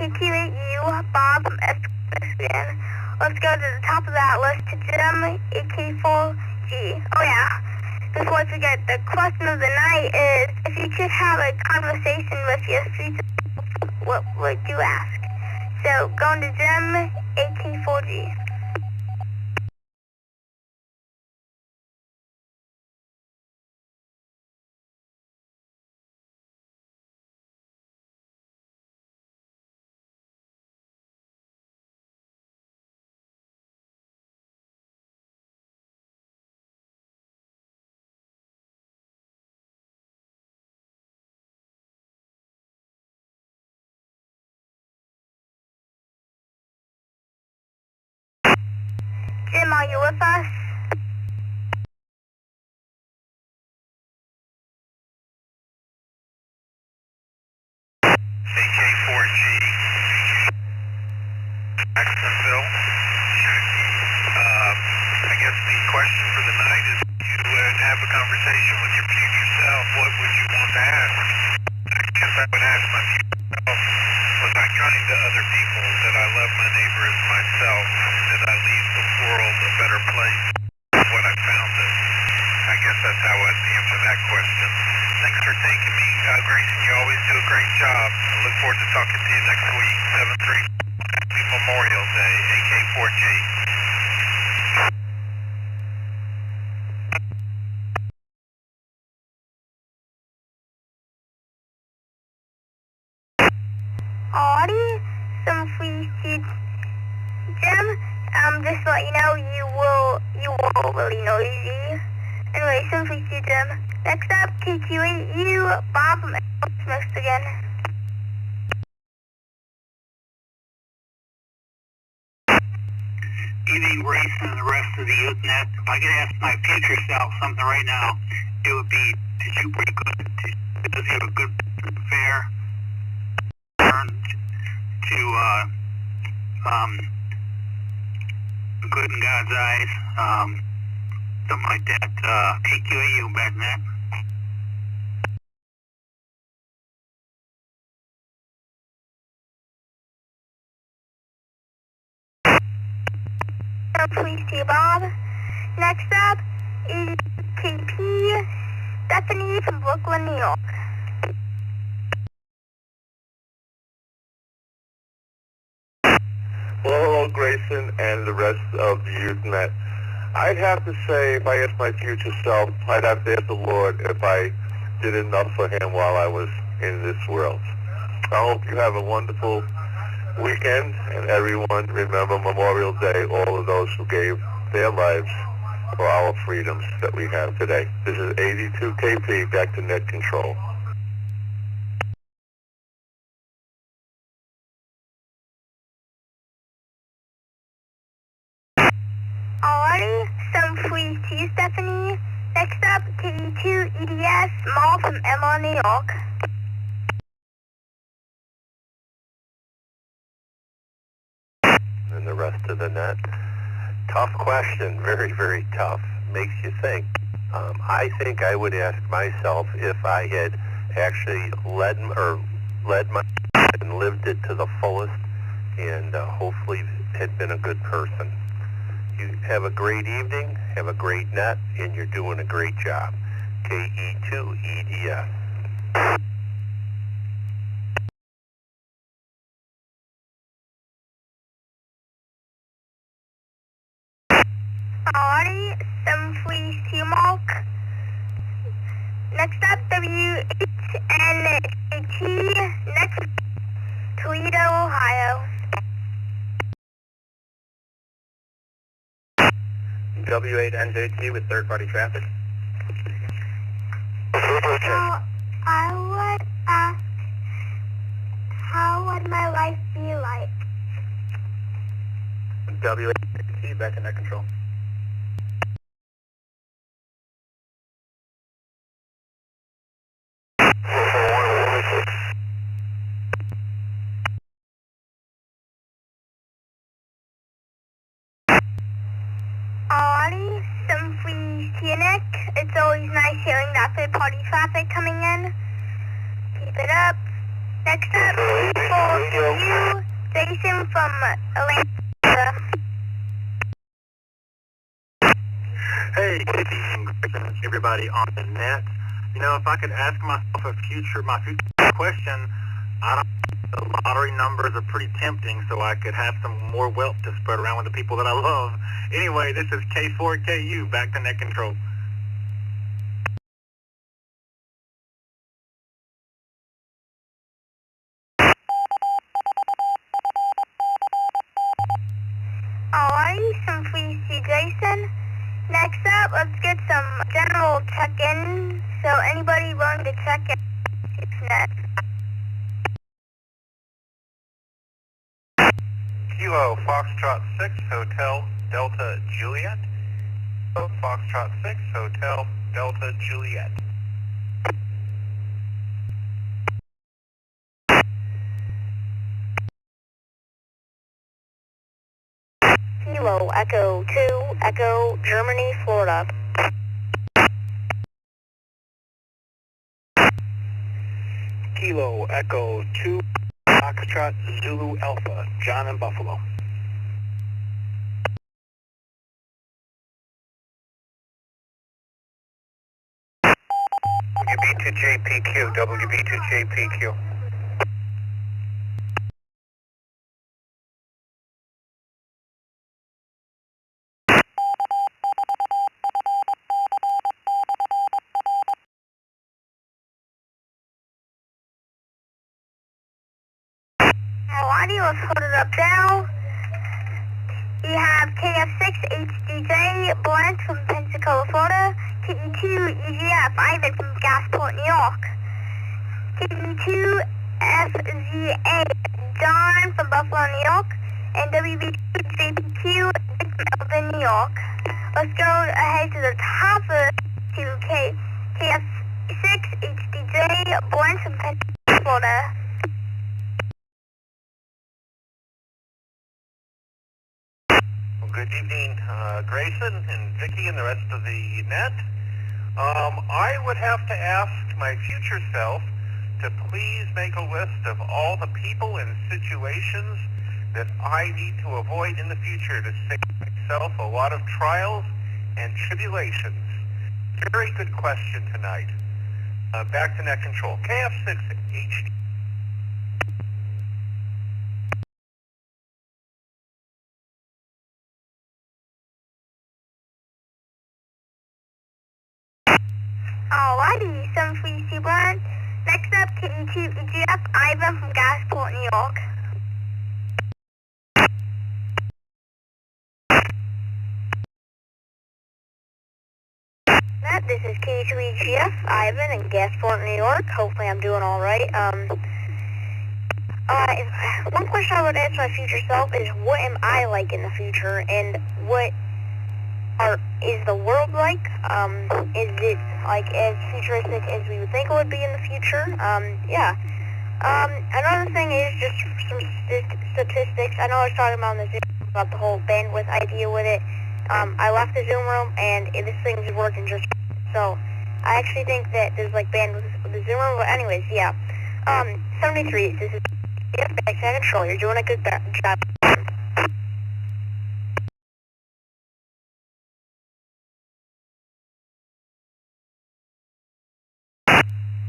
KQ8U, Bob from SWL. Let's go to the top of that list to Jim, AK4G. Oh yeah, before I forget, the question of the night is, if you could have a conversation with your future, what would you ask? So, going to Jim, AK4G. Jim, are you with us? AK4G, Jacksonville. I guess the question for the night is, if you would have a conversation with your future self, what would you want to ask? I guess I would ask my future self, was I kind to other people, that I love my neighbor as myself, that I leave the world a better place than what I found it? I guess that's how I'd answer that question. Thanks for taking me, Grayson. You always do a great job. I look forward to talking to you next week. 7-3. Happy Memorial Day, AK4G. Alrighty, some free seats, Jim. Just to let you know, you will really noisy. Anyway, some free seats, Jim. Next up, KQ8U, Bob from Smith again. Evening, Grayson and the rest of the Youth Net. If I could ask my future self something right now, it would be, did you pretty good? Does he have a good fair turn to good in God's eyes? Something like that. KQ8U back next. Please see Bob. Next up is KP Stephanie from Brooklyn, New York. Well, hello, Grayson and the rest of the Youth Net. I'd have to say, if I asked my future self, I'd have to ask the Lord if I did enough for Him while I was in this world. I hope you have a wonderful weekend, and everyone remember Memorial Day, all of those who gave their lives for our freedoms that we have today. This is 82 KP, back to net control. Alrighty, some free to you, Stephanie. Next up, KD2 EDS, Mall from Emma, New York. And the rest of the net. Tough question, very, very tough. Makes you think. I think I would ask myself if I had actually led my and lived it to the fullest, and hopefully had been a good person. You have a great evening, have a great net, and you're doing a great job. KE2EDS. Alrighty, some free to Mark. Next up, WHNKT, next, Toledo, Ohio. W8NJT with third-party traffic. So, I would ask, how would my life be like? W8NJT, back in net control. Alrighty, some free Nick. It's always nice hearing that third-party traffic coming in. Keep it up. Next up, for you, Grayson from Atlanta. Hey, good evening, Grayson, everybody on the net. You know, if I could ask myself my future question, I don't the lottery numbers are pretty tempting, so I could have some more wealth to spread around with the people that I love. Anyway, this is K4KU, back to net control. Alrighty, some free C Jason. Next up, let's get some general check-in. So anybody willing to check in? Youth Net. Kilo Foxtrot 6 Hotel Delta Juliet. Foxtrot 6 Hotel Delta Juliet. Kilo Echo 2 Echo Germany, Florida. Kilo Echo 2 Foxtrot Zulu Alpha, John in Buffalo. WB2JPQ, WB2JPQ. Alrighty, let's hold it up now. We have KF6HDJ Brent from Pensacola, Florida. KE2EGF Ivan from Gasport, New York. KE2FZA John from Buffalo, New York. And WB2JPQ Melbourne, New York. Let's go ahead to the top of KF6HDJ Brent from Pensacola, Florida. Good evening, Grayson and Vicky and the rest of the net. I would have to ask my future self to please make a list of all the people and situations that I need to avoid in the future to save myself a lot of trials and tribulations. Very good question tonight. Back to net control. KF6HD. Alrighty, 73C1. Next up, KE2EGF Ivan from Gasport, New York. This is KE2EGF Ivan in Gasport, New York. Hopefully I'm doing alright. One question I would ask my future self is, what am I like in the future, and what is the world like? Is it like as futuristic as we would think it would be in the future? Another thing is just some statistics. I know I was talking about in the Zoom about the whole bandwidth idea with it. I left the Zoom room and this thing's working just so. I actually think that there's like bandwidth with the Zoom room, but anyways, yeah. 73, this is back to control. You're doing a good job.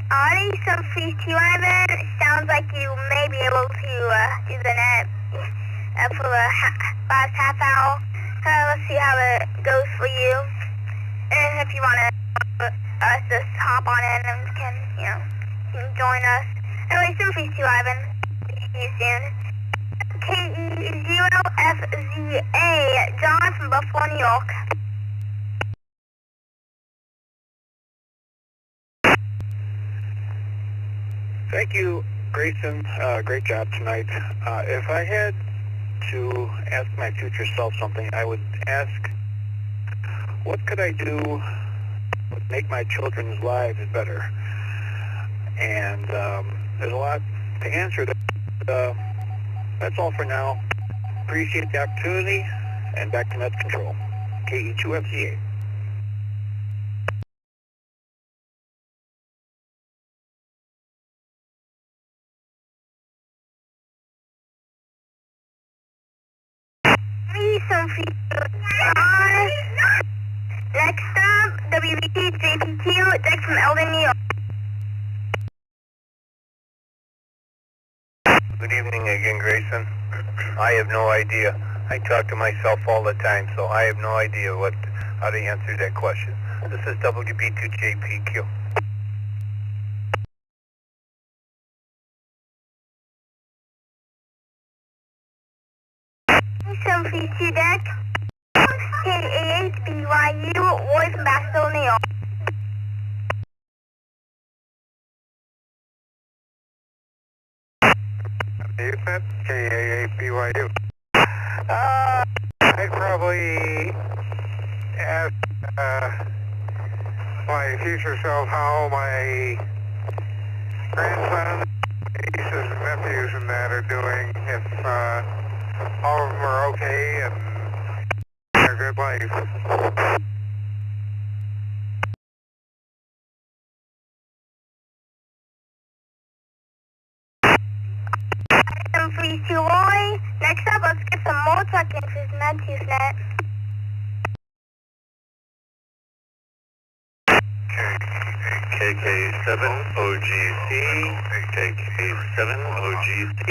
Alrighty, so please to Ivan. Sounds like you may be able to do the net for the last half hour. Let's see how it goes for you. And if you want us to hop on in and you can join us. Anyway, so please to Ivan. See you soon. KE0FZA John from Buffalo, New York. Thank you, Grayson. Great job tonight. If I had to ask my future self something, I would ask, what could I do to make my children's lives better? And there's a lot to answer that. That's all for now. Appreciate the opportunity, and back to net control. KE2FZA. some features on. Next up, WBT JPQ, Deck from Eldon, New York. Good evening again, Grayson. I have no idea. I talk to myself all the time, so I have no idea how to answer that question. This is WB2JPQ. Some feature deck, KAHBYU, Roy from Bassville, New York. Youth Net, KAHBYU. I'd probably ask my future self how my grandson, nieces, and nephews and that are doing, if all of them are okay and have a good life. Some feature Roy. Next up, let's get some more truck entries in that Youth Net. KK7OGC, KK7OGC.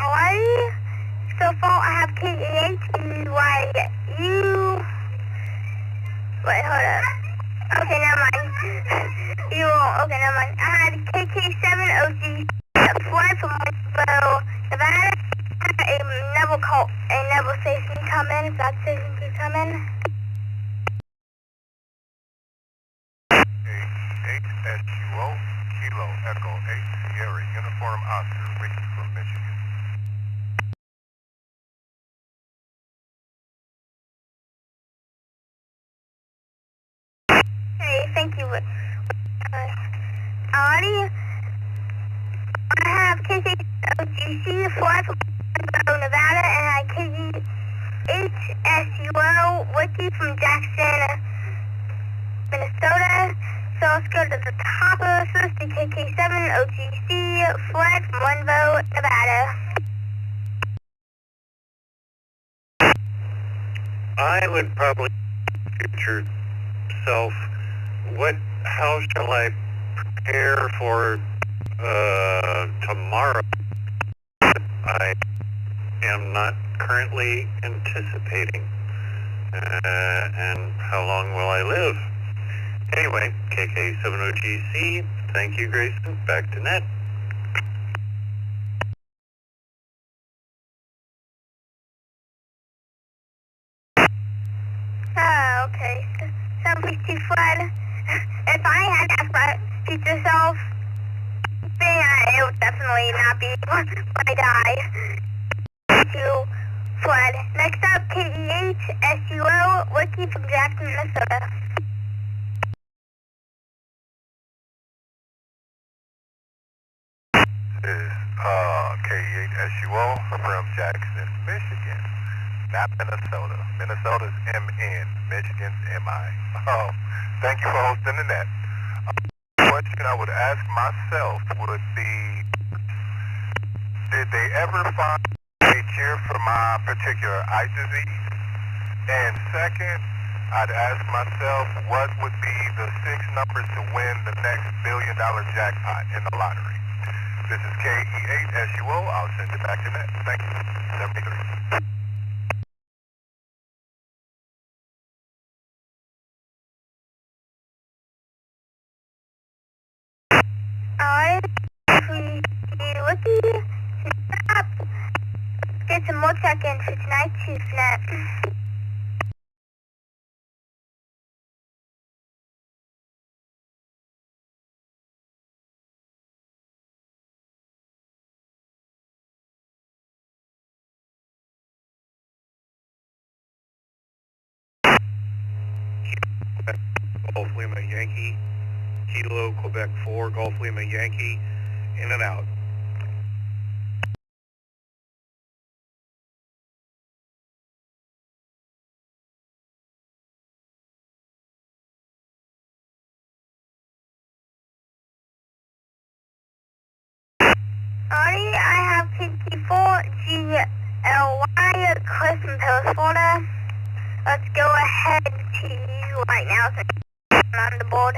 Alrighty. So far, I have KAHBYU. Wait, hold up. Okay, never mind. Okay, never mind. I had KK7OG, fly from Winslow, Nevada. A Neville station coming, if that station could come in. SWO, Kilo Echo 8, Sierra Uniform Oscar, Ricky from Michigan. Okay, thank you. Alrighty. I have KKOGC, fly from Winslow, Nevada, and I had KHSUO, Wiki from Jackson, Minnesota. So let's go to the top of the list, the KK7OGC, flight from Winvo, Nevada. I would probably future self, how shall I prepare for tomorrow? I am not currently anticipating. And how long will I live? Anyway, KK7OGC, thank you, Grayson. Back to net. Oh, okay. So please too flood. If I had to ask my future self, then it would definitely not be when I die. To flood. Next up, KEHSUO, Wiki from Jackson, Minnesota. Is KE8SUO from Jackson, Michigan, not Minnesota. Minnesota's MN, Michigan's MI. Oh, thank you for hosting the net. The question I would ask myself would be, did they ever find a cure for my particular eye disease? And second, I'd ask myself what would be the 6 numbers to win the next $1 billion jackpot in the lottery. This is KE8SUO. I'll send it back to net. Thank you. 73. Alright, Wiki, stop. Get some more check-ins for tonight's Youth Net. Lima Yankee, Kilo Quebec 4, Golf Lima Yankee, in and out. Alrighty, I have KT4 GLY, Cliff from Paris, Florida. Let's go ahead to you right now so I'm on the board.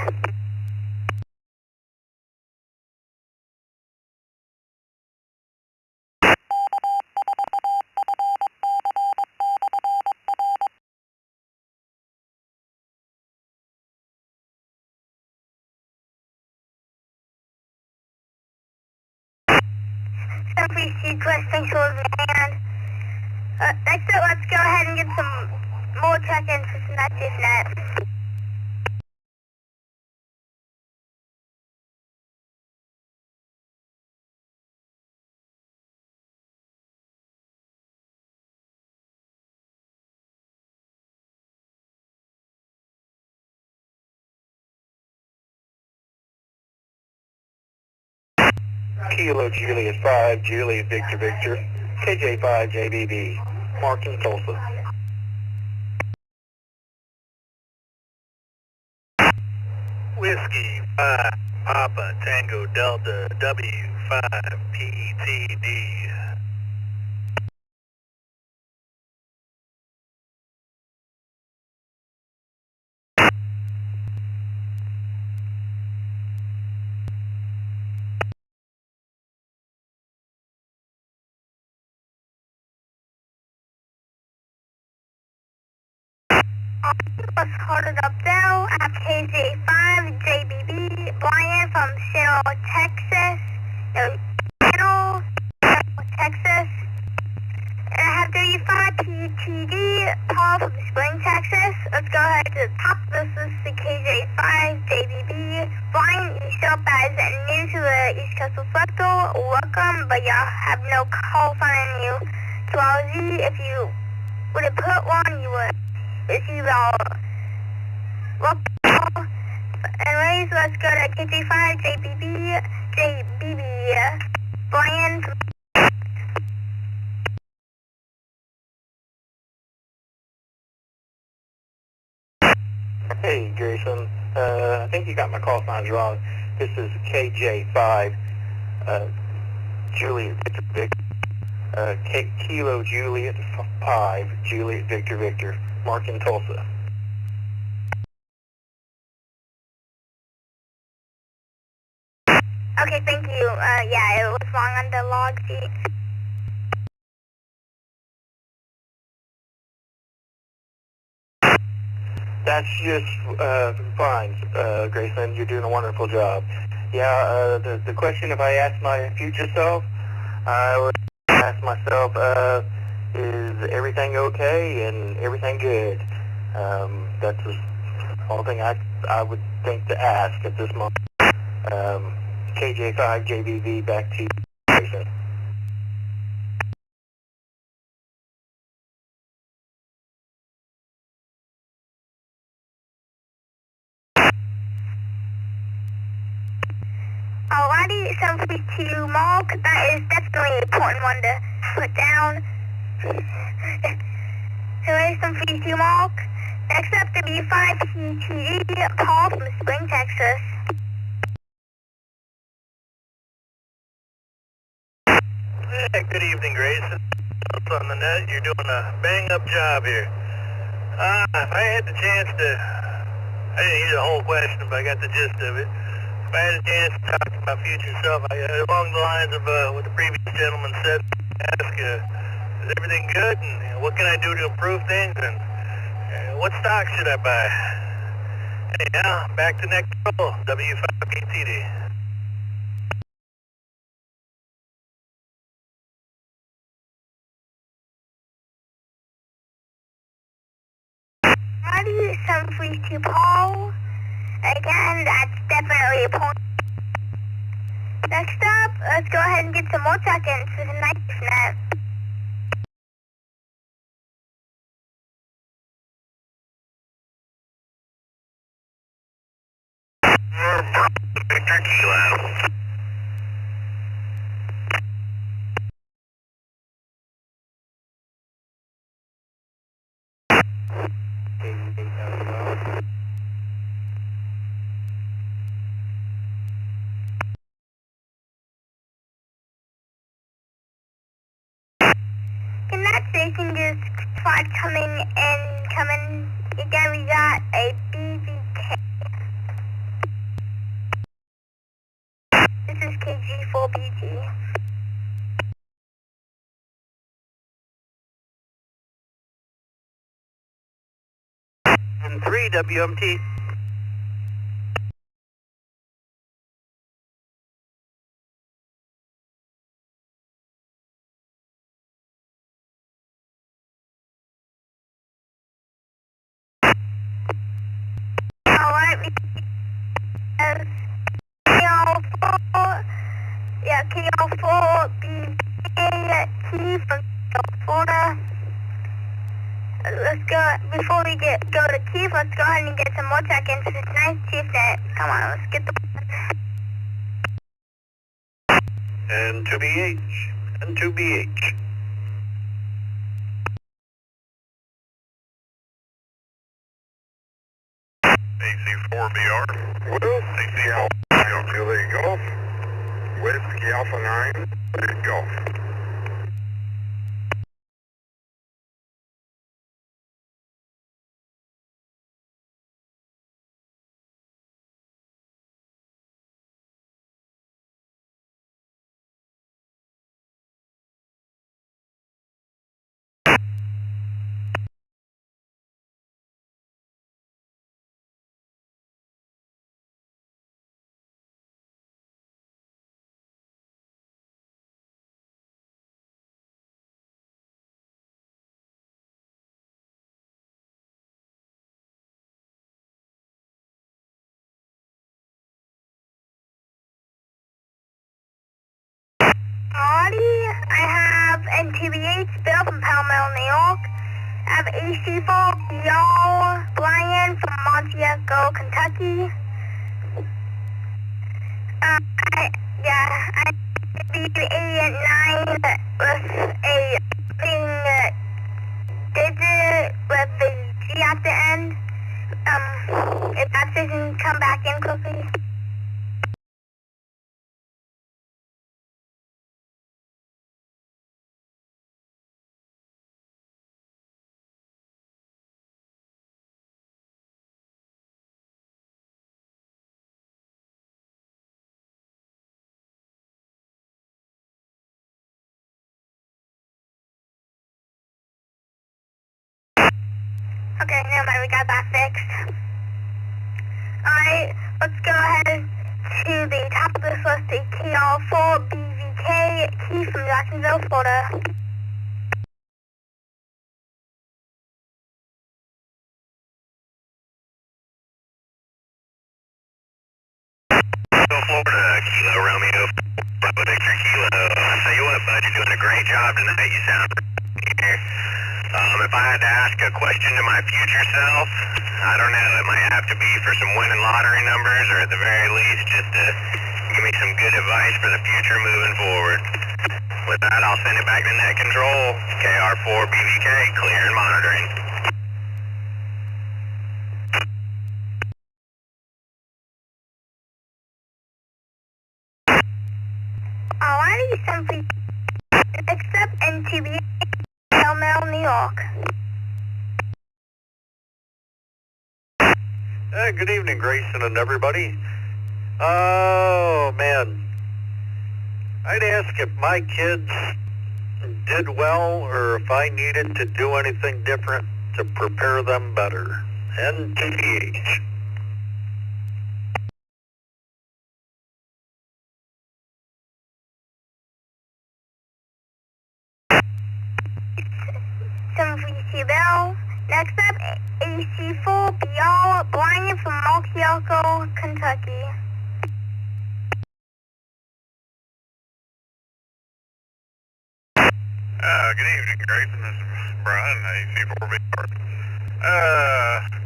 Simply sequence, thanks for listening. Next up, let's go ahead and get some more check-ins for tonight's Youth Net. Kilo Juliet 5, Juliet Victor Victor, KJ5 JBB, Martin Tulsa. Whiskey 5, Papa Tango Delta W5 PTD. Let's hold it up now. I have KJ5 JBB, Brian from Seattle, Texas. Seattle, Texas. And I have 35 PTD, Paul from Spring, Texas. Let's go ahead to the top. This is the KJ5 JBB. Brian, you show up as new to the East Coast Reflector. Welcome, but y'all have no call sign on you. 12Z, if you would have put one, you would receive all. Welcome. Anyways, let's go to KJ5 JBB, Brian. Hey Grayson, I think you got my call signs wrong. This is KJ5, Juliet Victor Victor, Kilo Juliet 5, Juliet Victor Victor, Martin Tulsa. Okay, thank you. Yeah, it was wrong on the log sheet. That's just fine, Grayson. You're doing a wonderful job. Yeah, the question, if I ask my future self, I would ask myself, is everything okay and everything good? That's the only thing I would think to ask at this moment. KJ5 JBV, back to you, Grayson. Alrighty, 752 Mark, that is definitely an important one to put down. So there's 752 Mark. Next up, W5 PTD, Paul from Spring, Texas. Hey, good evening, Grayson. What's on the net? You're doing a bang-up job here. If I had the chance to, I didn't hear the whole question, but I got the gist of it. If I had a chance to talk to my future self, along the lines of what the previous gentleman said, ask, is everything good, and what can I do to improve things, and what stock should I buy? Hey, now, back to next roll, W5 PTD. Alrighty, 732 Paul. Again, that's definitely a point. Next up, let's go ahead and get some more check-ins for the night net. Victor Kilo. Can that station just try coming and coming again? We got a BVK. This is KG4BG. And 3 WMT. Alright, we have KL4, yeah, KL4BK from Florida. Let's go, before we go to Keith, let's go ahead and get some more check-ins. It's nice, Chief Net. Come on, let's get the... And 2BH. And 2BH. AC4BR. Will, AC Julie Golf, Whiskey Alpha 9, Golf. Alrighty, I have NTBH, Bill from Palmetto, New York. I have AC4BR, Brian from Monticello, Kentucky. I beat A9 with a digit with the G at the end. If that doesn't come back in quickly. Okay, never mind, we got that fixed. Alright, let's go ahead to the top of this list, the KL4 BVK, Keith from Jacksonville, Florida. Florida, Kilo Romeo, Bravo Victor Kilo. I tell you what, bud, you're doing a great job tonight. You sound here. If I had to ask a question to my future self, I don't know, it might have to be for some winning lottery numbers, or at the very least, just to give me some good advice for the future moving forward. With that, I'll send it back to net control. KR4 BVK, clear and monitoring. Alrighty, simply accept NTB, Palmetto, New York. Good evening, Grayson and everybody. Oh, man. I'd ask if my kids did well or if I needed to do anything different to prepare them better. NTH. Simply Bell. Next up, AC4BR, Brian from Monticello, Kentucky. Good evening, Grayson. This is Brian, AC4BR.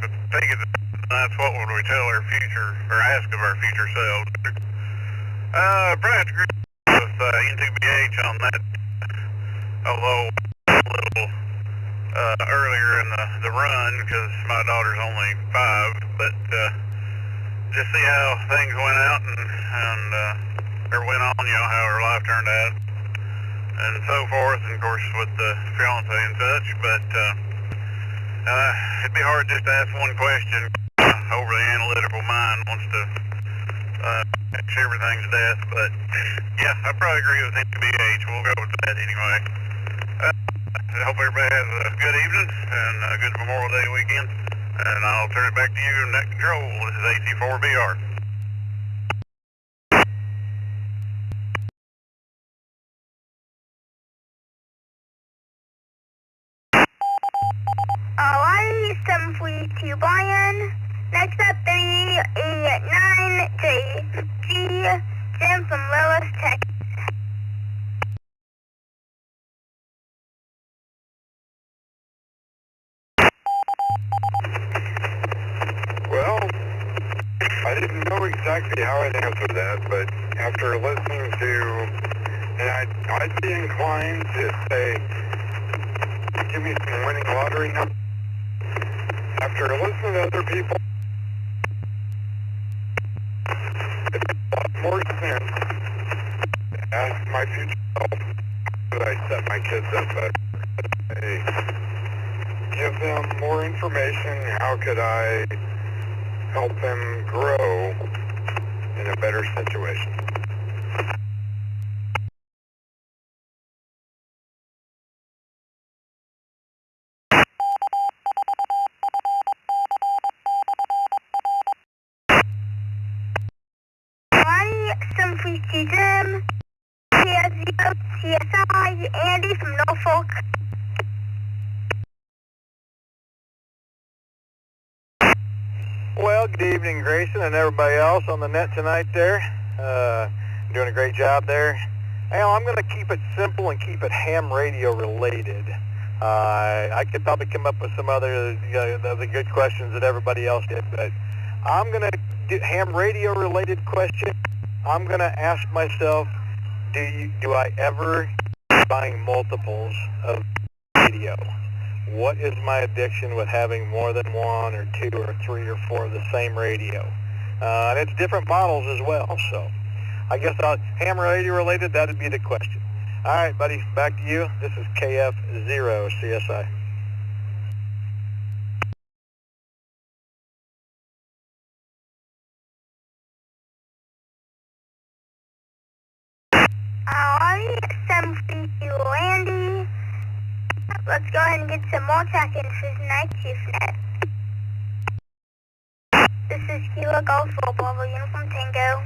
The thing is, That's what would we tell our future, or ask of our future selves. Perhaps agree with N2BH on that, although a little earlier in the run, because my daughter's only 5, but just see how things went out or went on, how her life turned out, and so forth, and of course with the fiance and such, but it'd be hard just to ask one question. Overly analytical mind wants to catch everything to death, but yeah, I probably agree with NBH. We'll go with that anyway. I hope everybody has a good evening and a good Memorial Day weekend, and I'll turn it back to you in net control. This is AC4BR. Alright, 742 Brian. Next up, 389JG, Jim from Lillis, Texas. Well, I didn't know exactly how I'd answer that, but after listening to, and I'd be inclined to say, give me some winning lottery numbers. After listening to other people, it makes a lot more sense to ask my future self, should I set my kids up better? Hey, give them more information, how could I help them grow in a better situation? Alright, 742 Jim, TSI, Andy from Norfolk. Well, good evening, Grayson, and everybody else on the net tonight there. Doing a great job there. Well, I'm going to keep it simple and keep it ham radio related. I could probably come up with some other good questions that everybody else did, but I'm going to do ham radio related question. I'm going to ask myself, do I ever buying multiples of radio? What is my addiction with having more than 1 or 2 or 3 or 4 of the same radio? And it's different models as well, so I guess ham radio related, that would be the question. All right, buddy, back to you. This is KF0 CSI. Alright, 742 Andy. Let's go ahead and get some more check-ins for tonight's Youth Net. This is Kilo Golf for Bravo Uniform Tango.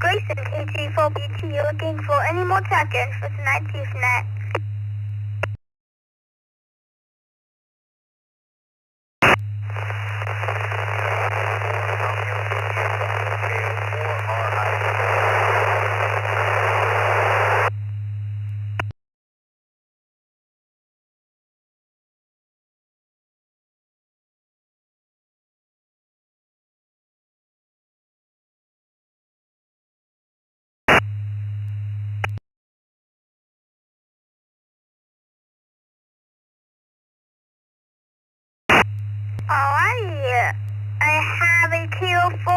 Grayson, KG4BT, looking for any more check-ins for tonight's Youth Net. Alright, I have a Kilo 4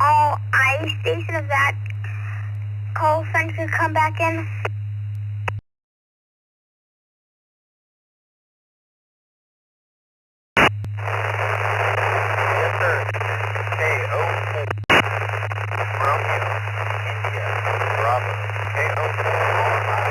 all ice station. If that call center could come back in. Yes, sir. KO4 Romeo, India, Bravo. KO4 RI.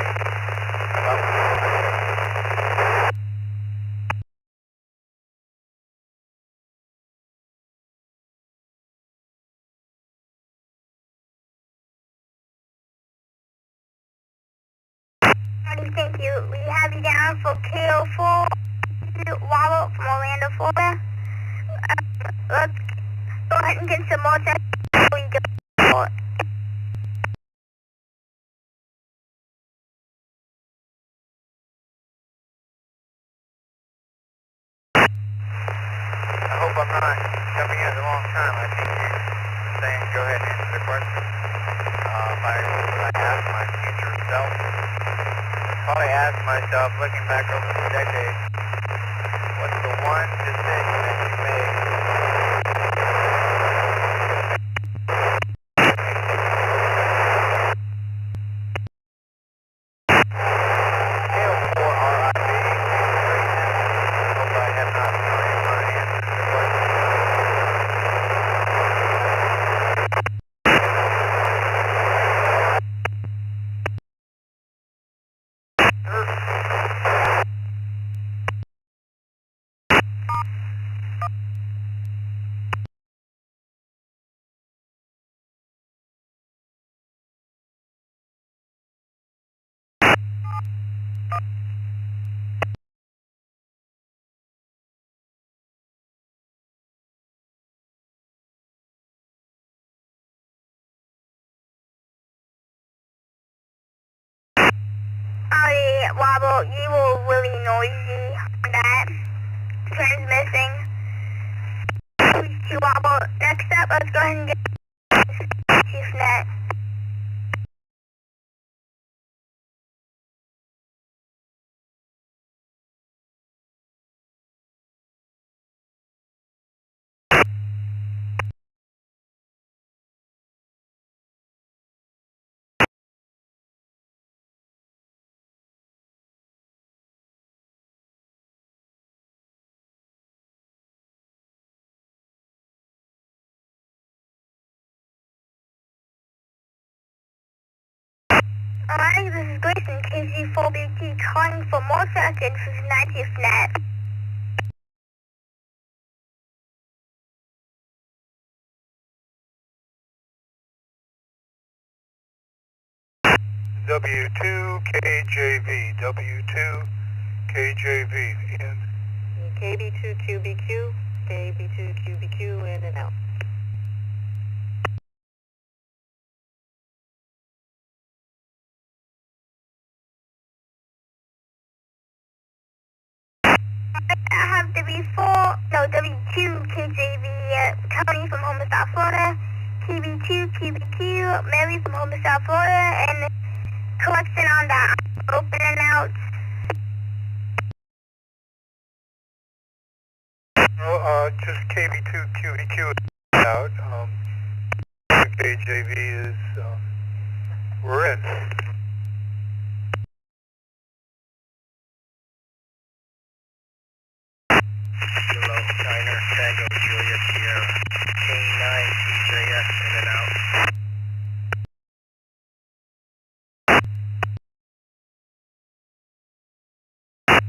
Tony, thank you. We have you down for KO4 Wobble from Orlando, Florida. Let's go ahead and get some more tests before you go. I hope I'm not jumping in at the wrong time. I think you're saying go ahead and answer the question. If I ask my future self, probably ask myself, looking back over the decade, what's the one decision that you made? Alright, Wobble, you were really noisy on that. Transmissing. Please, Wobble. Next up, let's go ahead and get Youth Net. Alright, this is Grayson, KG4BT, calling for more seconds for tonight's Youth Net. W2KJV, W2KJV, and KB2QBQ, KB2QBQ, in and out. I have W2KJV, Tony from Homer, South Florida, KB2QBQ, Mary from Homer, South Florida, and collection on the open and out. just KB2QBQ out. KJV is, we're in. Hello, Diner, Tango, Julia, Sierra, K9, TJS, in and out.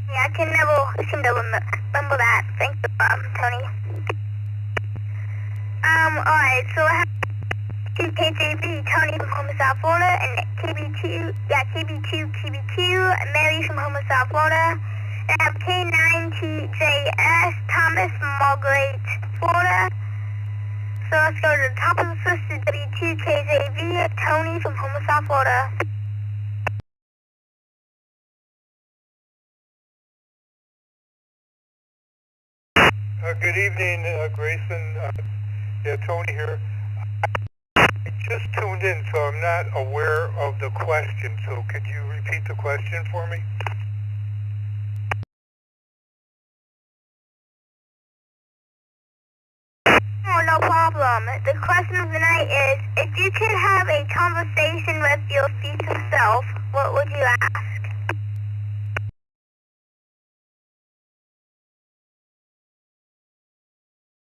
Yeah, I can never remember that. Thanks, Tony. Alright, so I have KJV, Tony from Homer, South Florida, and KB2QBQ, Mary from Homer, South Florida. And I have K9TJS, Thomas from Margaret, Florida. So let's go to the top of the list, W2KJV, Tony from Homer, South Florida. Good evening, Grayson. Yeah, Tony here. I just tuned in, so I'm not aware of the question. So could you repeat the question for me? Oh, no problem. The question of the night is, if you could have a conversation with your future self, what would you ask?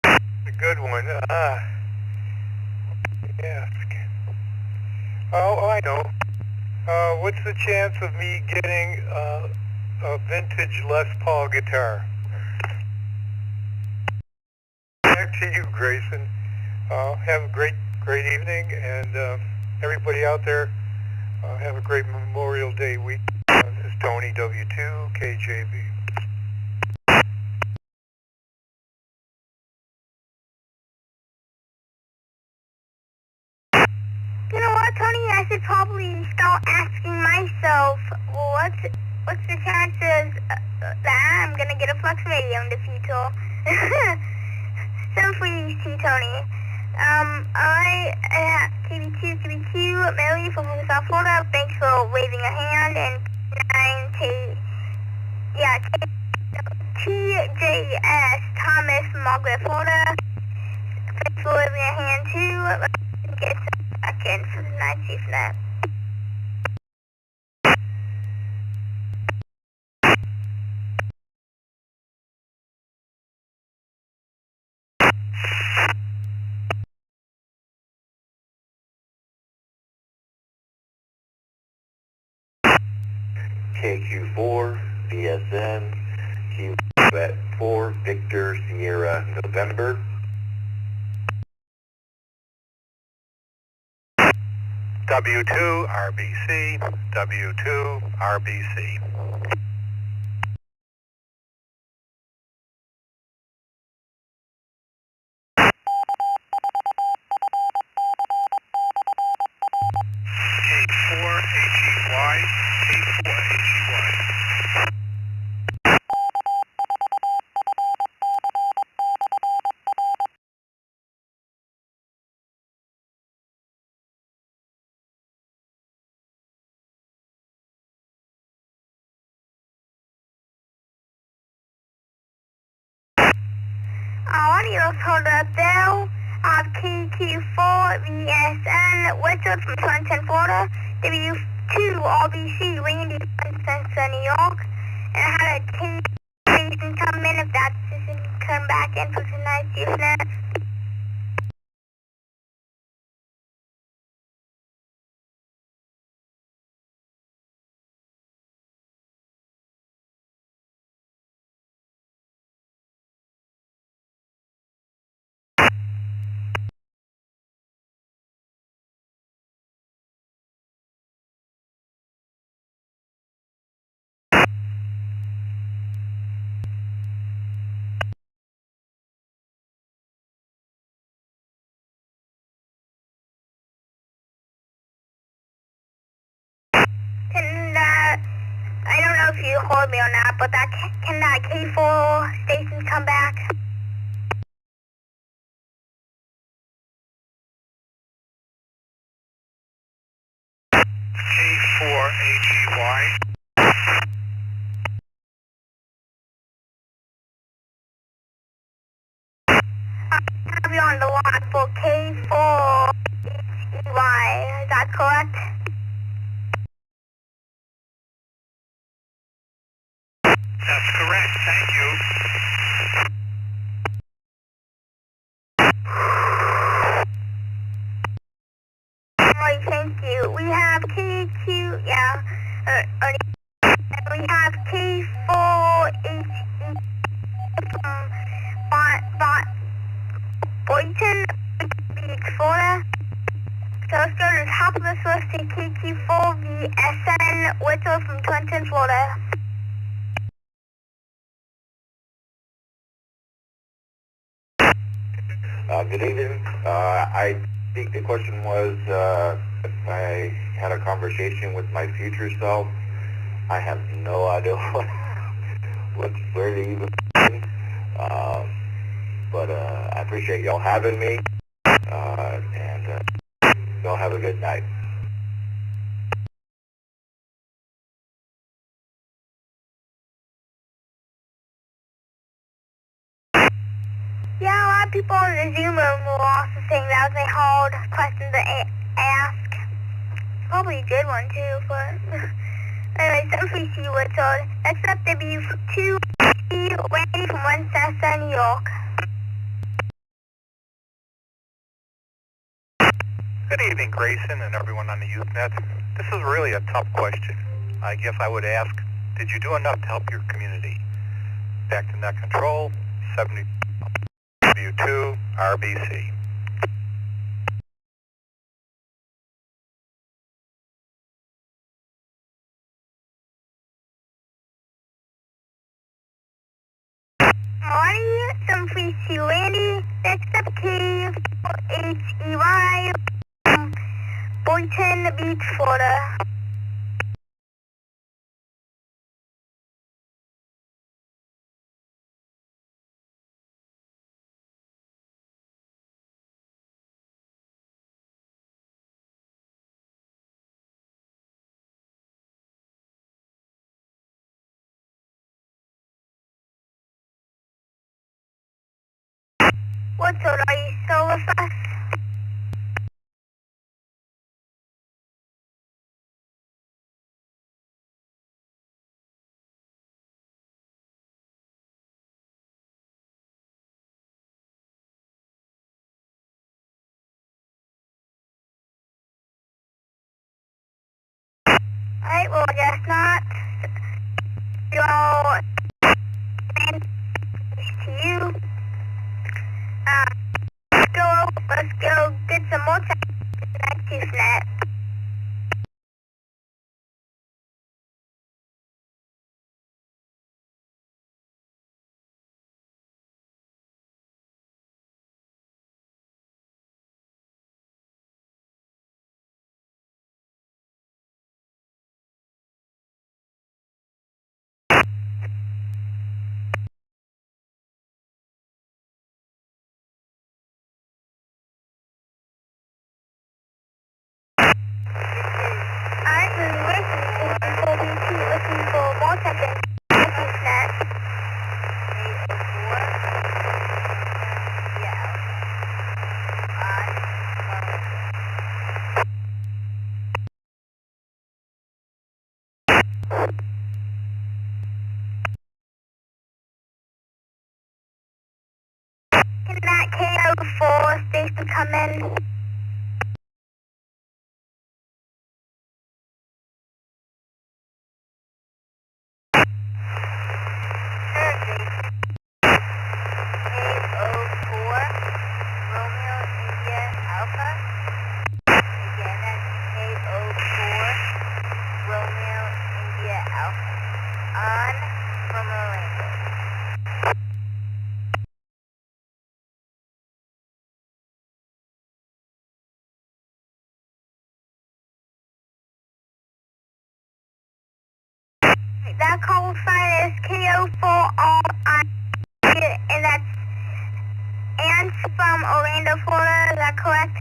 A good one. Yes. Oh, I know. What's the chance of me getting a vintage Les Paul guitar? Back to you, Grayson. Have a great evening, and everybody out there, have a great Memorial Day week. This Tony W2, KJV. You know what, Tony? I should probably start asking myself, well, what's the chances that I'm gonna get a Flex radio in the future? So please, Tony. Alright, KBQ, Mary from South Florida, thanks for waving a hand, and 9K, yeah, TJS, Thomas, Margaret, Florida, thanks for waving a hand too. Let's get some back in for the night Youth Net. KQ4, BSN, Q4, Victor, Sierra, November. W2, RBC, W2, RBC. K4 HEY, K4 HEY. Alrighty, let's hold up there. KQ4, VSN, Richard from 2010 Florida, W2, RBC, Randy from Central New York, and I had a K station come in if that doesn't come back in for tonight's Youth Net. Can I don't know if you hold me or not, but can that K4 station come back? K4 HEY. I have you on the line for K4 HEY, is that correct? That's correct, thank you. Alright, thank you. We have KQ, yeah, we have K4HE from Boynton Beach, Florida. So let's go to the top of this list to KQ4VSN, Whittle from Clinton, Florida. Good evening. I think the question was if I had a conversation with my future self. I have no idea where to even begin. But I appreciate y'all having me, and y'all have a good night. Yeah, a lot of people in the Zoom room were also saying that was a hard question to ask. Probably a good one too, but anyway, so we see what's on. Next up, W2, Randy from Winchester, New York. Good evening, Grayson, and everyone on the Youth Net. This is really a tough question. I guess I would ask, did you do enough to help your community? Back to net control, 70 W2, RBC. Alrighty, some free to Randy. Next up, K4HEY, Boynton Beach, Florida. What's up, are you still with us? Alright, well, I guess not. You all, and to you. Let's go get some more time tonight, Youth Net. Alright, moving away from this will be to listen for more time tonight, Youth Net. Can that KO4 station come in? That call sign is KO4RI, and that's Ann from Orlando, Florida. Is that correct?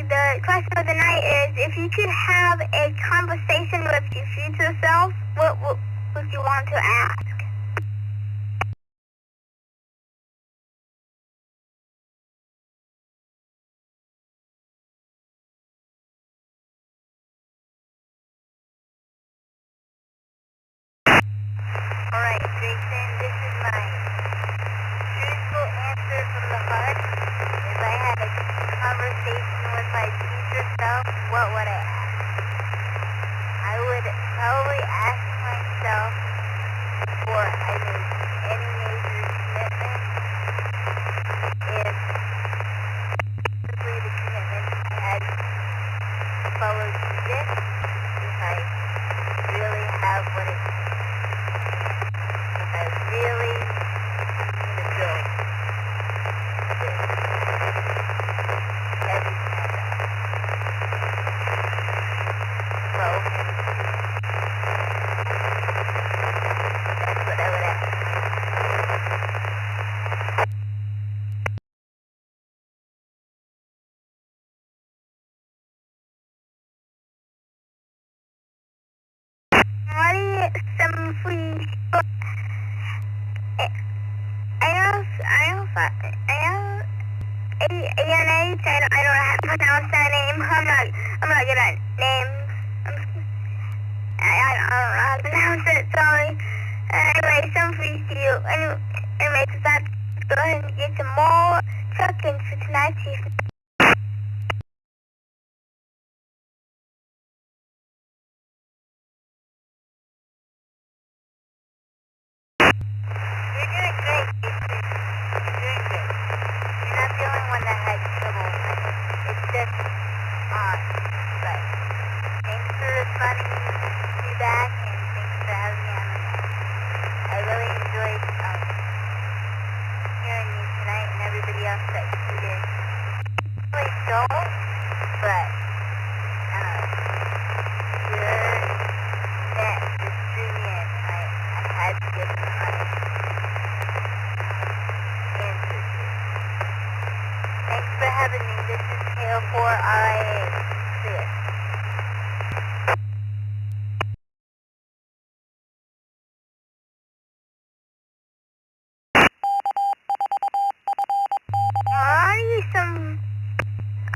The question of the night is, if you could have a conversation with your future self, what would you want to ask? Alright, Jason, this is my truthful answer from the heart. If I had a conversation with my future self, what would I ask? I would probably ask myself before I made any major commitment if simply the commitment I had followed through this, if I really have what it takes, if I really going to build this heavy stand-up. So, that's what I would ask. Alrighty, some free. ANH, I don't know how to pronounce that name. I'm not good at names. I don't know how to pronounce it, sorry. Anyway, Anyway, some free to you. Anyway, let's go ahead and get some more check-ins for tonight's Chief. You're doing great, Casey. You're doing good. You're not the only one that had trouble. It's just odd. But thanks for responding to that, and thanks for having me on the net. I really enjoyed hearing you tonight and everybody else that tuned in. I really don't, but your net just drew me in. I had to get some honest answers here. Thanks for having me. This is KO4 RIA. Clear.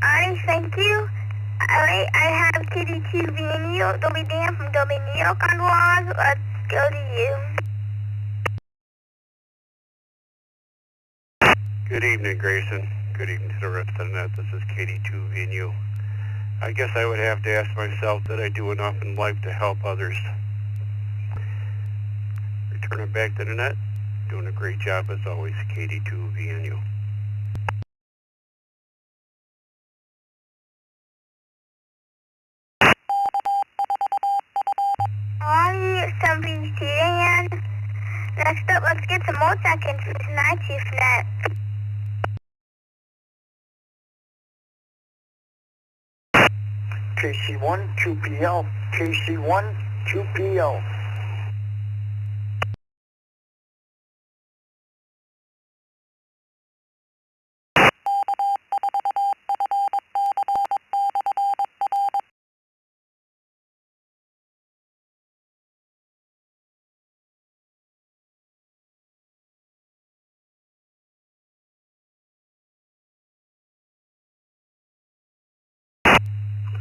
Alrighty, thank you. Alright, I have KD2 Venio, Dolby Dan from Dolby New York on the line. Let's go to you. Good evening, Grayson. Good evening to the rest of the net. This is KD2 Venue. I guess I would have to ask myself, did I do enough in life to help others? Returning back to the net, doing a great job as always, KD2 Venue. Alright, somebody's Dan. Next up, let's get some more check-ins for tonight's Youth Net. KC1, 2PL, KC1, 2PL.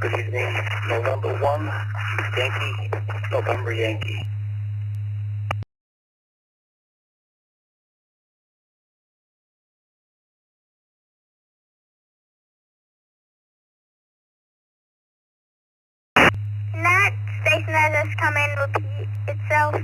Good evening, November 1, Yankee, November Yankee. Can that station that has come in repeat itself?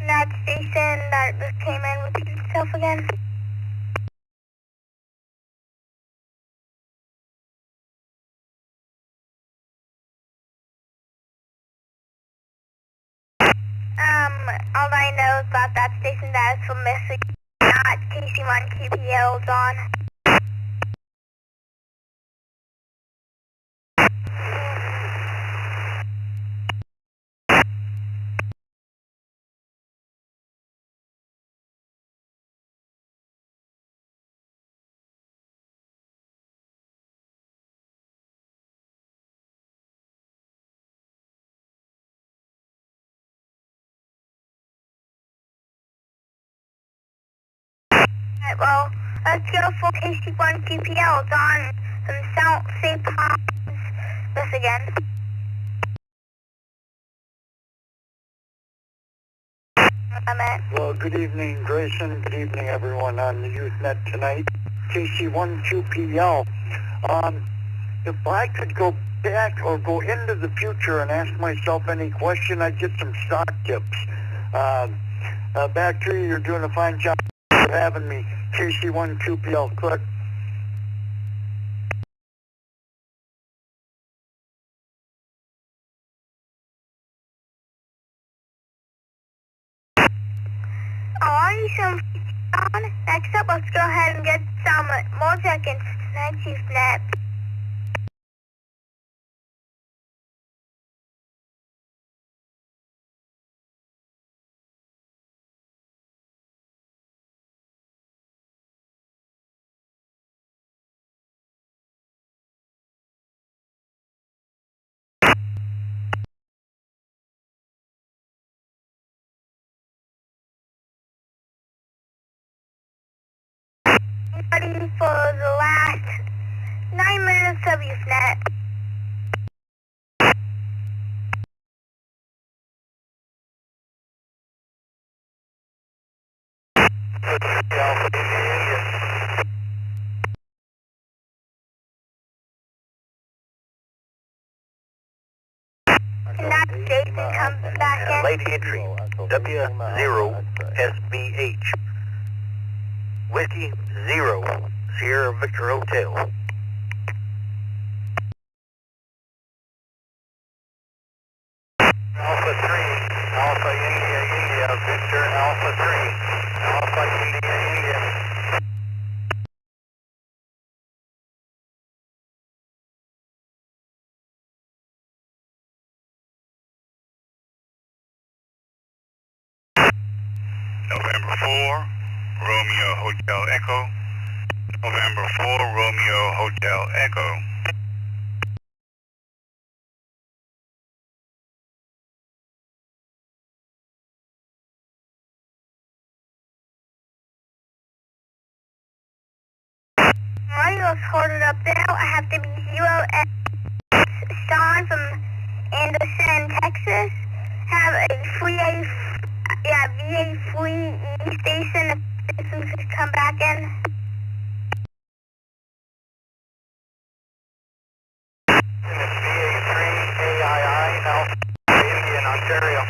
Can that station that just came in repeat itself again? All I know about that station that is from Michigan, not KC1 QPL's on. Alright, well, let's go for KC1 QPL. It's on from St. Paul's, Michigan. Well, good evening, Grayson. Good evening, everyone on the Youth Net tonight. KC1 2PL. If I could go back or go into the future and ask myself any question, I'd get some stock tips. Back to you. You're doing a fine job for having me. KC1 2PL. Click. Alright, so next up, let's go ahead and get some more check-ins for tonight's Youth Net. everybody for the last 9 minutes of Youth Net. And that's Jason comes back in. Late entry, W0SBH. Whiskey 0, Sierra Victor Hotel. Alpha 3, Alpha India India, Victor Alpha 3, Alpha India India. November 4, Romeo Hotel Echo. November 4, Romeo Hotel Echo. Radio's holding up there. I have to be 0S Sean from Anderson, Texas. Have a VA free E station if you could come back in. VA3 AII, Alpha India in Ontario.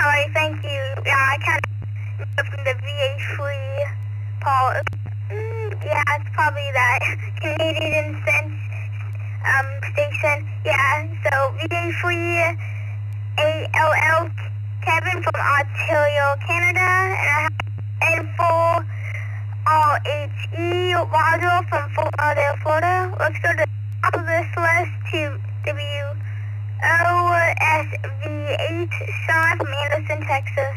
Alright, thank you. Yeah, I kind of from the VA free Paul. Yeah, it's probably that Canadian Sense station. Yeah, so VA free ALL Kevin from Ontario, Canada, and I have N4 RHE Roger from Fort Lauderdale, Florida. Let's go to the top of this list to WOSV8 Sean from Anderson, Texas.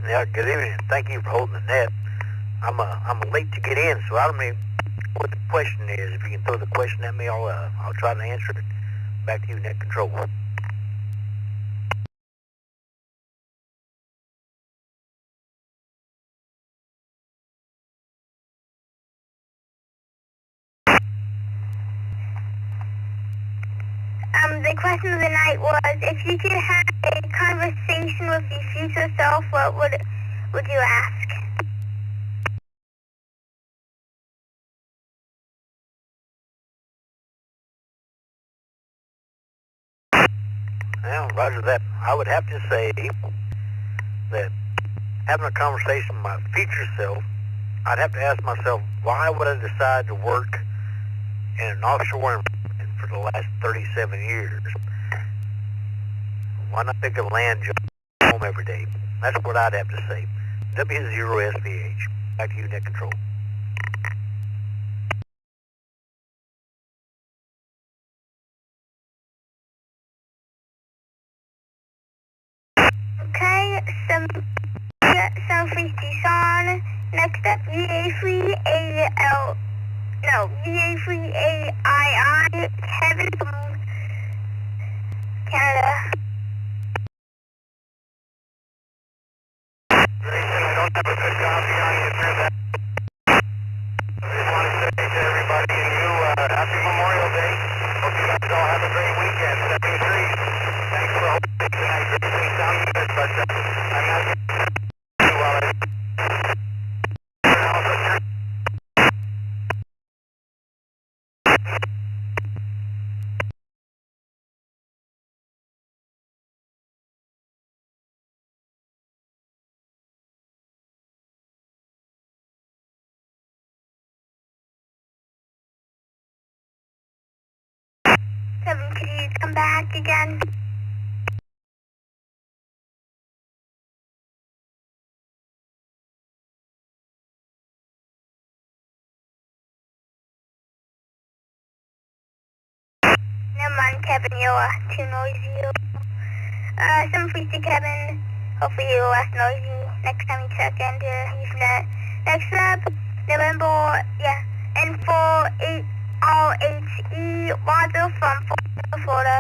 Yeah, good evening. Thank you for holding the net. I'm late to get in, so I don't know what the question is. If you can throw the question at me, I'll try to answer it. Back to you, net control. The question of the night was, if you could have a conversation with your future self, what would you ask? Well, roger that. I would have to say that having a conversation with my future self, I'd have to ask myself, why would I decide to work in an offshore environment for the last 37 years? Why not pick a land job home every day? That's what I'd have to say. W0SVH. Back to you, net control. Okay, some free Sean. Next up, VA3 AII, Kevin from Canada. Jason, we don't have a good copy on you through that. I just want to say to everybody and you, happy Memorial Day. Hope you guys all have a great weekend. 73. Thanks for holding tonight. Jason, sound good, but I'm not going to do well. Kevin, could you come back again? Never mind, Kevin, you're too noisy. 732 Kevin, hopefully you're less noisy next time you check into Youth Net. Next up, November, N48RHE, Roger from Florida.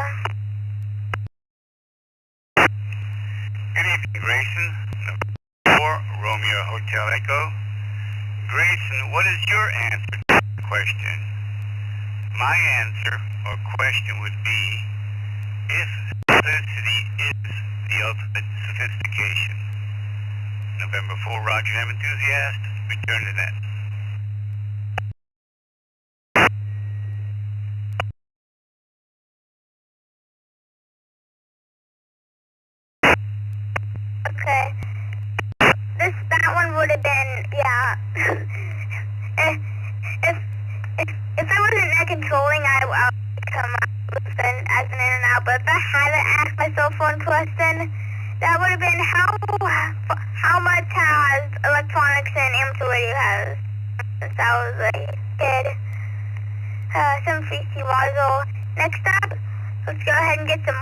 Good evening, Grayson. 4 Romeo Hotel Echo. Grayson, what is your answer to the question? My answer or question would be, if simplicity is the ultimate sophistication. November 4, Roger, M enthusiast, return to net. Okay. That one would have been, if I wasn't net controlling, I would come up with an as an in and out, but if I hadn't asked myself one question, that would have been how much has electronics and amateur radio has since I was a kid. 730 Wazzle. Next up, let's go ahead and get some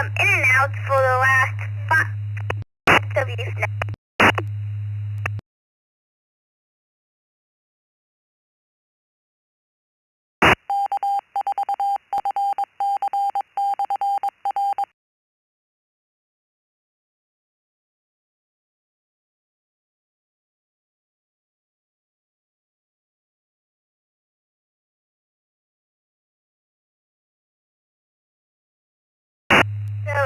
in and outs for the last 5 of Youth Net. So,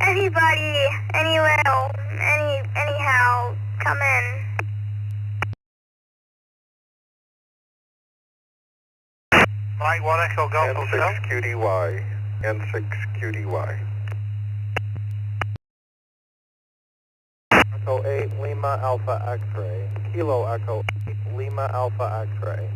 anybody, anywhere, anyhow, come in. Mike 1 Echo Golf Hotel. N6QDY. N6QDY. Echo 8 Lima Alpha X-ray. Kilo Echo 8 Lima Alpha X-ray.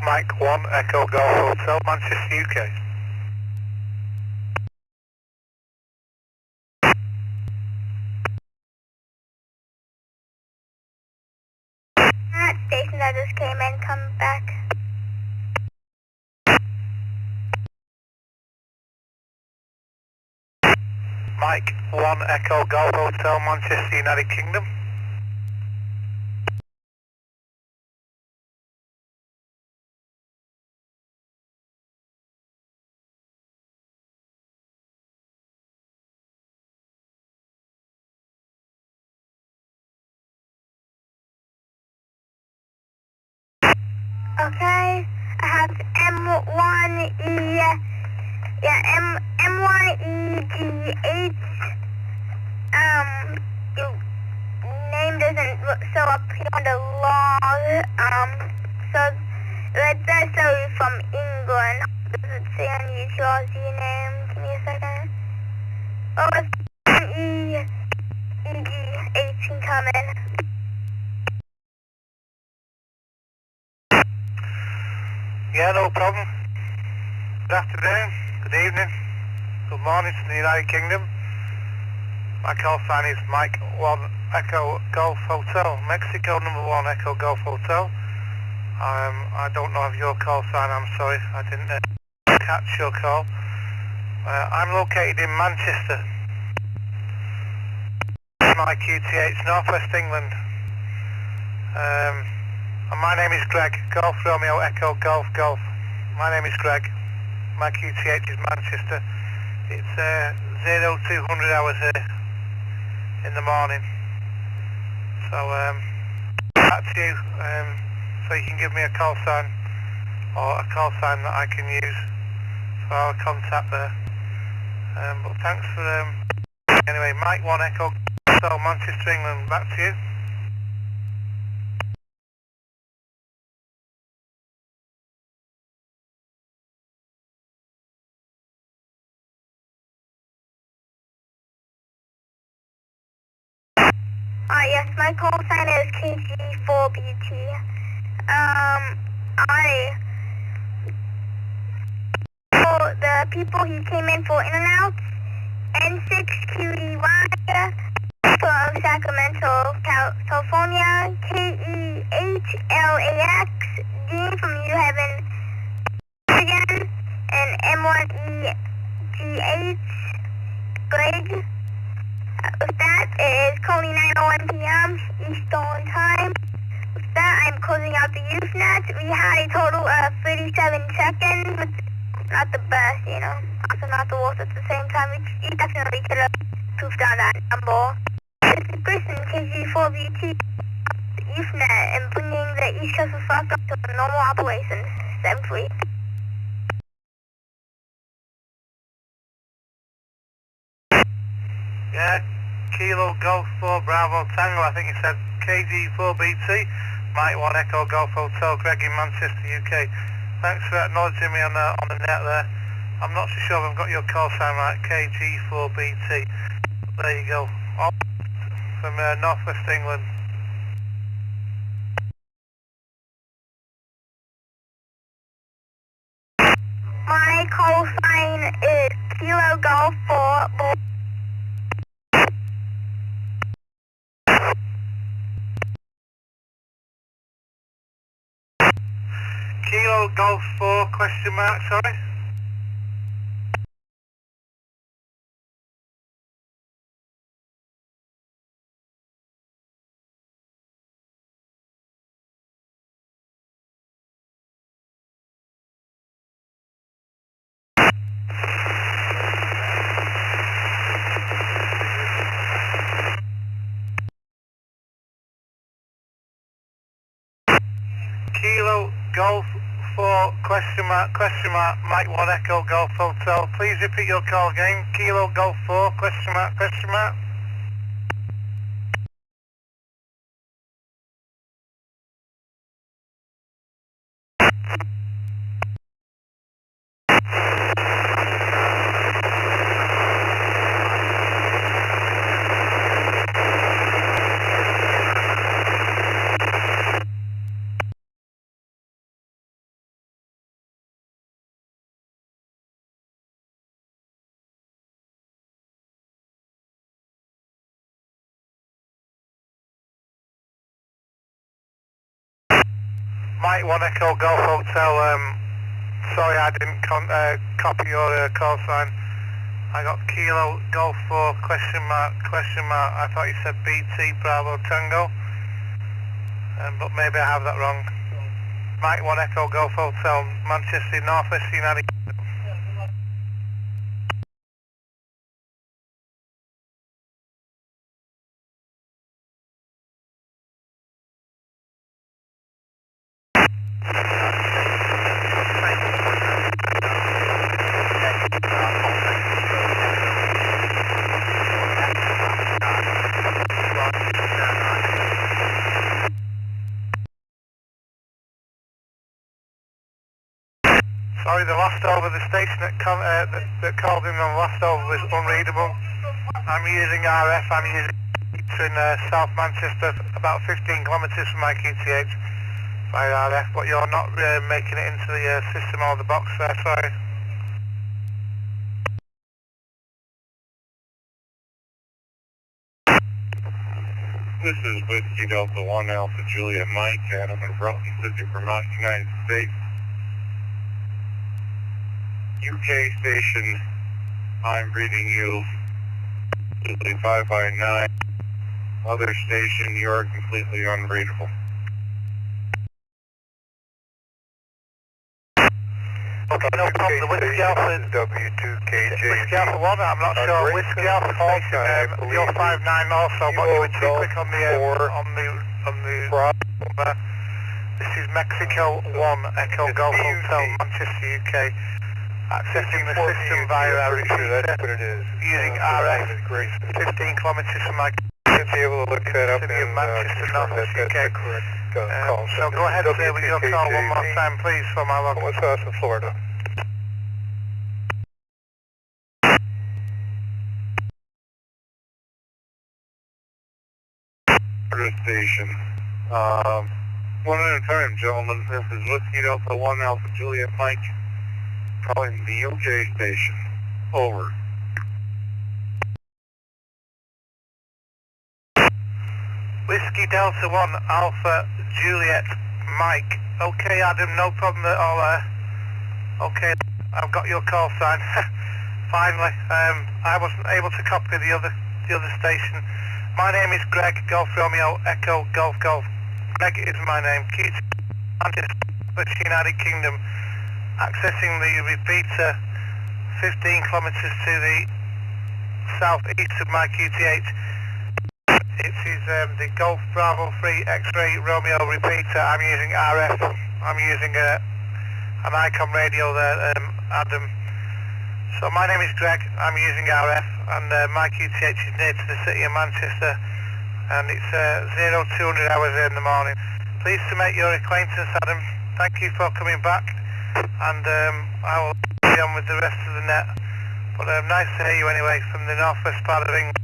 Mike 1 Echo Golf Hotel, Manchester, UK. That station that just came in, come back. Mike 1 Echo Golf Hotel, Manchester, United Kingdom. Okay, I have M1E, M1EG8, your name doesn't show up here on the log, so that does show you from England. Does it say on your UTRZ name? Give me a second. Oh, it's EG8 can come in. Yeah, no problem. Good afternoon, good evening, good morning to the United Kingdom. My call sign is Mike 1 Echo Golf Hotel, Mexico number 1 Echo Golf Hotel. I don't know of your call sign, I'm sorry, I didn't catch your call. I'm located in Manchester. My QTH, Northwest England. And my name is Greg, Golf Romeo Echo Golf Golf. My name is Greg. My QTH is Manchester. It's 0200 hours here in the morning. So back to you, so you can give me a call sign or a call sign that I can use for our contact there. But thanks for anyway, Mike 1 Echo, so Manchester, England, back to you. Yes, my call sign is KG4BT. For the people he came in for in and out, N6QDY from Sacramento, California, KEHLAX, Dean from New Haven, Michigan, and M1EGH, Greg. With that, it is currently 9:01 p.m. Eastern Time. With that, I'm closing out the Youth Net. We had a total of 37 seconds, which is not the best, you know. Also not the worst at the same time. We definitely could have poofed on that number. This is Kristen, KG4BT, Youth Net, and bringing the East Coast Reflector to normal operations. 7-3. Yeah, Kilo Golf 4 Bravo Tango, I think you said KG4BT, Mike 1 Echo Golf Hotel, Greg in Manchester, UK. Thanks for acknowledging me on the net there. I'm not so sure if I've got your call sign right, KG4BT. There you go, all from Northwest England. My call sign is Kilo Golf 4 Kilo Golf 4 question mark, sorry? Kilo Golf 4 question mark, Mike 1 Echo Golf Hotel. Please repeat your call again. Kilo Golf 4 question mark, question mark. Mike 1 Echo Golf Hotel, sorry I didn't copy your call sign. I got Kilo Golf 4 question mark. I thought you said BT Bravo Tango, but maybe I have that wrong. Mike 1 Echo Golf Hotel, Manchester, North West United. Sorry, the last over, the station that called in on the last over was unreadable. I'm using RF, I'm using in South Manchester, about 15 kilometres from my QTH by RF, but you're not making it into the system or the box there, sorry. This is Whiskey Delta 1 Alpha Juliet Mike, Adam in Broughton City, Vermont, United States. UK station, I'm reading you completely 5 by 9. Other station, you are completely unreadable. Okay, no problem. The Whiskey Alpha W2KJ. Whiskey Alpha 1, I'm not sure. Whiskey Alpha station, you're 5-9 also, but you were too quick on the this is Mexico 1 Echo Golf Hotel, Manchester, UK. Accessing the system via our repeater using RF, 15 kilometres from my Be able to look that up city of and Manchester, North West, UK. call. So go ahead and say with your call one more time, please, for my log. What's us in Florida? Station. One at a time, gentlemen. This is Whiskey Delta 1 Alpha Juliet Mike calling the UK station. Over. Whiskey Delta 1 Alpha Juliet Mike. Okay, Adam, no problem at all there. Okay, I've got your call sign. Finally, I wasn't able to copy the other station. My name is Greg, Golf Romeo, Echo, Golf Golf. Greg is my name. Manchester, United Kingdom. Accessing the repeater 15 kilometres to the southeast of my QTH. It is the Golf Bravo 3 X-Ray Romeo repeater. I'm using RF. I'm using an Icon radio there, Adam. So my name is Greg. I'm using RF, and my QTH is near to the city of Manchester, and it's 0200 hours in the morning. Pleased to make your acquaintance, Adam. Thank you for coming back, and I will be on with the rest of the net. But nice to hear you anyway from the northwest part of England.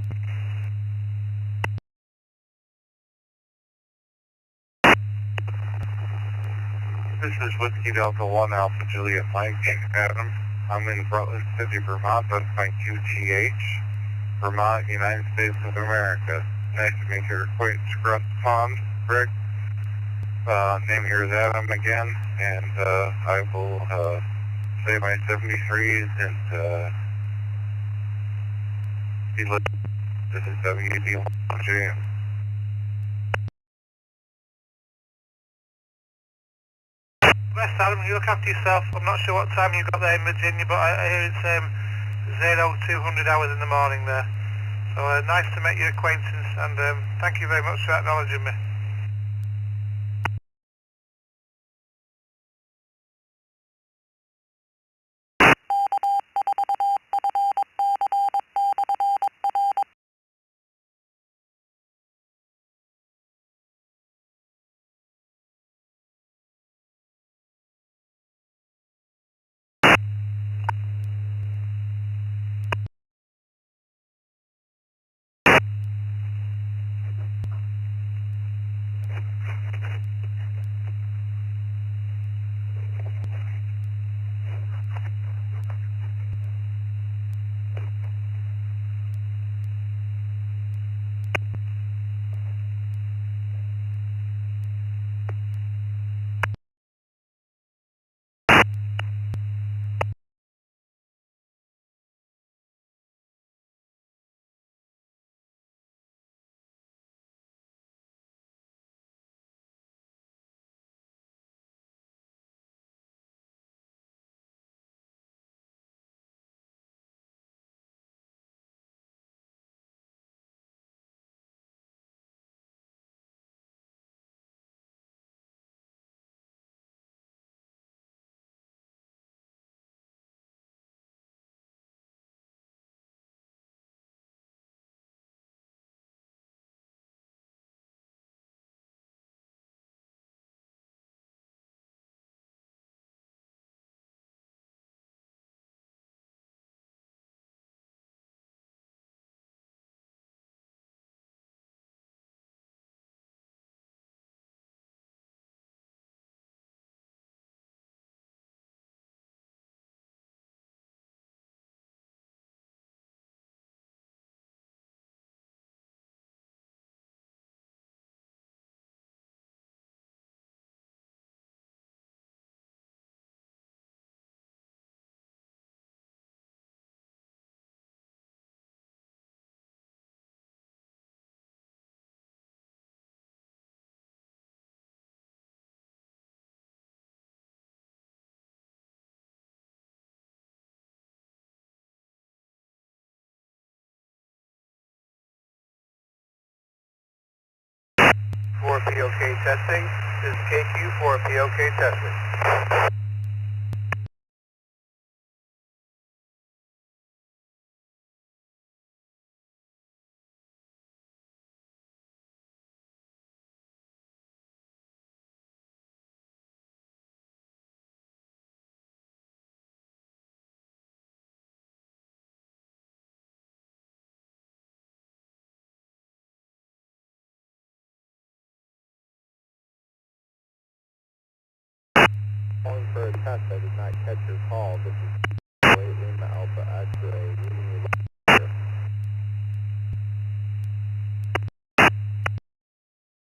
This is Whiskey Delta 1 Alpha Juliet Mike, Adam. I'm in Rutland City, Vermont. That's my QTH. Vermont, United States of America. Nice to make your acquaintance across the pond, Greg. Name here is Adam again, and I will say my 73s and be listening. This is WD1JM. Best, Adam, you look after yourself. I'm not sure what time you got there in Virginia, but I hear it's 0200 hours in the morning there. So nice to make your acquaintance, and thank you very much for acknowledging me. For POK testing, this is KQ for POK testing. test. I did not catch your call. This is SWL Lima Alpha X-ray.